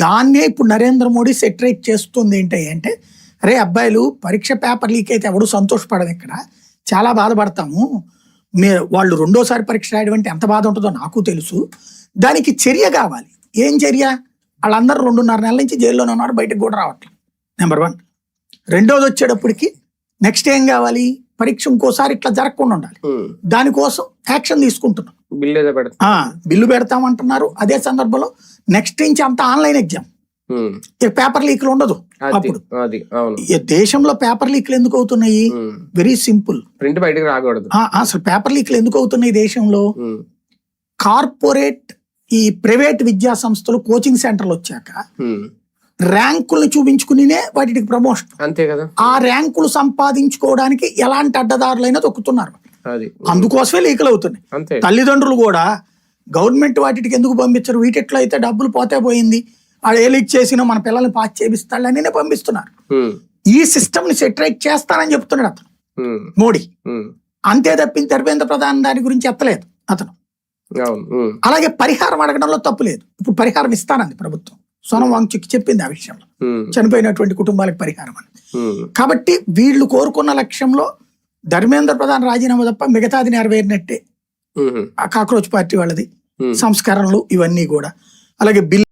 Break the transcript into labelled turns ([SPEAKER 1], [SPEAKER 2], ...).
[SPEAKER 1] దాన్నే ఇప్పుడు నరేంద్ర మోడీ సెటరేట్ చేస్తుంది ఏంటంటే, అరే అబ్బాయిలు పరీక్ష పేపర్ లీక్ అయితే ఎవడు సంతోషపడదు, ఇక్కడ చాలా బాధపడతాము, వాళ్ళు రెండోసారి పరీక్ష రాయడం అంటే ఎంత బాధ ఉంటుందో నాకు తెలుసు, దానికి చర్య కావాలి. ఏం చర్య? వాళ్ళందరూ 2.5 నెలల నుంచి జైల్లోనే ఉన్నారు, బయటకు కూడా రావట్లేదు. నెంబర్ 1. రెండోది వచ్చేటప్పటికి నెక్స్ట్ ఏం కావాలి? పరీక్ష ఇంకోసారి ఇట్లా జరగకుండా ఉండాలి. దానికోసం యాక్షన్ తీసుకుంటున్నాం, బిల్లు పెడతామంటున్నారు. అదే సందర్భంలో నెక్స్ట్ నుంచి అంతా ఆన్లైన్ ఎగ్జామ్, పేపర్ లీక్లు ఉండదు. అప్పుడు దేశంలో పేపర్ లీక్లు ఎందుకు అవుతున్నాయి? Very simple. అసలు పేపర్ లీక్లు ఎందుకు అవుతున్నాయి దేశంలో? కార్పొరేట్ ఈ ప్రైవేట్ విద్యా సంస్థలు కోచింగ్ సెంటర్లు వచ్చాక ర్యాంకుల్ని చూపించుకునే వాటికి ప్రమోషన్, అంతే కదా. ఆ ర్యాంకులు సంపాదించుకోవడానికి ఎలాంటి అడ్డదారులైనా తొక్కుతున్నారు. అందుకోసమే లీకులు అవుతున్నాయి. తల్లిదండ్రులు కూడా గవర్నమెంట్ వాటికి ఎందుకు పంపించరు, వీటిట్లో అయితే డబ్బులు పోతే పోయింది, వాడు ఏ లీక్ చేసినా మన పిల్లల్ని పాస్ చేపిస్తాడని పంపిస్తున్నారు. ఈ సిస్టమ్ ని సెటరేట్ చేస్తానని చెప్తున్నాడు అతను మోడీ. అంతే తప్పింది ధర్మేంద్ర ప్రధాన్ దాని గురించి ఎత్తలేదు అతను. అలాగే పరిహారం అడగడంలో తప్పు లేదు. ఇప్పుడు పరిహారం ఇస్తానంది ప్రభుత్వం, సోనం వాంగ్చుక్ చెప్పింది ఆ విషయంలో, చనిపోయినటువంటి కుటుంబాలకు పరిహారం అని. కాబట్టి వీళ్ళు కోరుకున్న లక్ష్యంలో ధర్మేంద్ర ప్రధాన్ రాజీనామా తప్ప మిగతాది నెరవేరినట్టే. ఆ కాక్రోచ్ పార్టీ వాళ్ళది సంస్కరణలు ఇవన్నీ కూడా. అలాగే బిల్